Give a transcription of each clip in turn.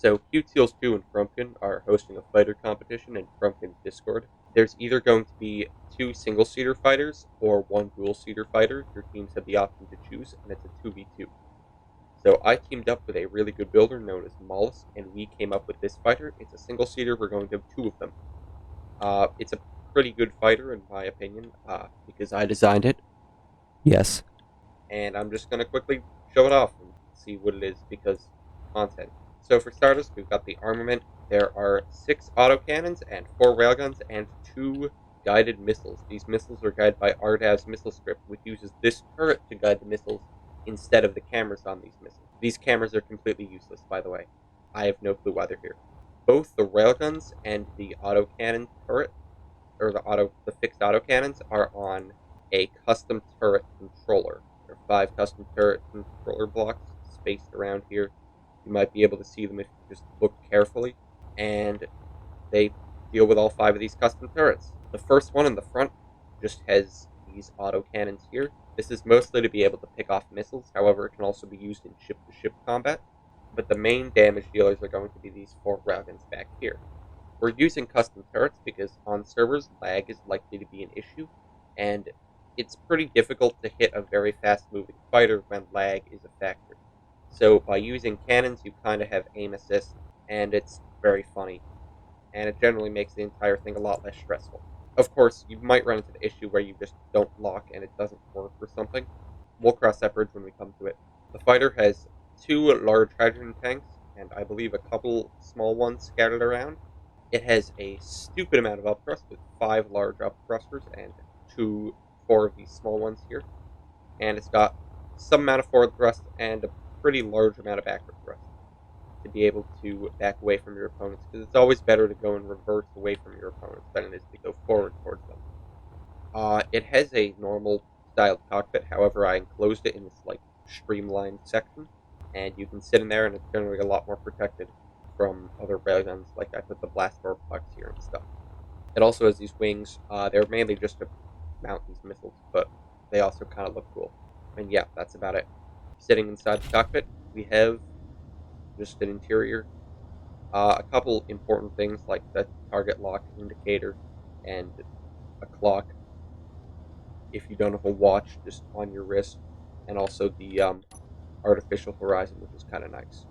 So QTeals2 and Frumpkin are hosting a fighter competition in Frumpkin's Discord. There's either going to be 2 single-seater fighters or 1 dual-seater fighter. Your teams have the option to choose, and it's a 2v2. So I teamed up with a really good builder known as Mollusk, and we came up with this fighter. It's a single-seater. We're going to have 2 of them. It's a pretty good fighter, in my opinion, because I designed it. Yes. And I'm just going to quickly show it off and see what it is, because content. So for starters, we've got the armament. There are 6 autocannons and 4 railguns and 2 guided missiles. These missiles are guided by Ardav's missile script, which uses this turret to guide the missiles instead of the cameras on these missiles. These cameras are completely useless, by the way. I have no clue why they're here. Both the railguns and the autocannon turret, or the fixed autocannons, are on a custom turret controller. There are 5 custom turret controller blocks spaced around here. You might be able to see them if you just look carefully, and they deal with all 5 of these custom turrets. The first one in the front just has these autocannons here. This is mostly to be able to pick off missiles, however it can also be used in ship-to-ship combat. But the main damage dealers are going to be these 4 railguns back here. We're using custom turrets because on servers, lag is likely to be an issue, and it's pretty difficult to hit a very fast-moving fighter when lag is a factor. So by using cannons, you kind of have aim assist, and it's very funny, and it generally makes the entire thing a lot less stressful. Of course, you might run into the issue where you just don't lock and it doesn't work or something. We'll cross that bridge when we come to it. The fighter has 2 large hydrogen tanks, and I believe a couple small ones scattered around. It has a stupid amount of upthrust with 5 large upthrusters and 4 of these small ones here. And it's got some amount of forward thrust and a pretty large amount of backward thrust to be able to back away from your opponents, because it's always better to go in reverse away from your opponents than it is to go forward towards them. It has a normal styled cockpit, however I enclosed it in this streamlined section, and you can sit in there and it's generally a lot more protected from other railguns. Like I put the blast door box here and stuff. It also has these wings. They're mainly just to mount these missiles, but they also kind of look cool. And yeah, that's about it. Sitting inside the cockpit, we have just an interior. A couple important things like the target lock indicator and a clock. If you don't have a watch, just on your wrist, and also the artificial horizon, which is kind of nice.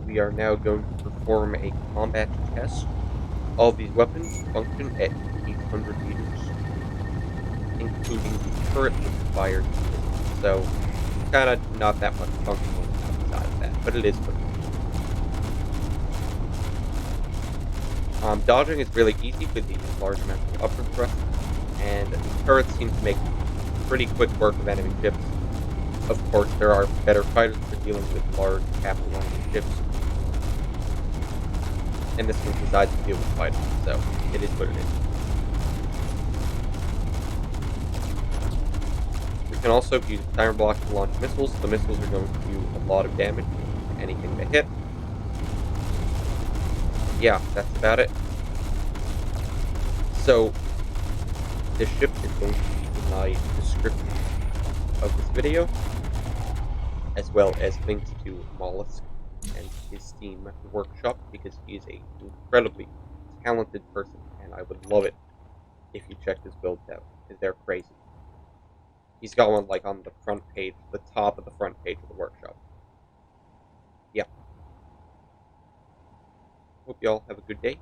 We are now going to perform a combat test. All these weapons function at 800 meters, including the turret which fires. So, kind of not that much functional outside of that, but it is what it is. Dodging is really easy with these large amounts of upward thrust, and the turrets seem to make pretty quick work of enemy ships. Of course, there are better fighters for dealing with large capital-launching ships, and this one's designed to deal with fighters, so it is what it is. We can also use timer blocks to launch missiles. The missiles are going to do a lot of damage to anything they hit. Yeah, that's about it. So, this ship is going to be in my description of this video, as well as links to Mollusk and his Steam workshop, because he is an incredibly talented person, and I would love it if you checked his builds out, because they're crazy. He's got one on the front page, the top of the front page of the workshop. Yeah. Hope y'all have a good day.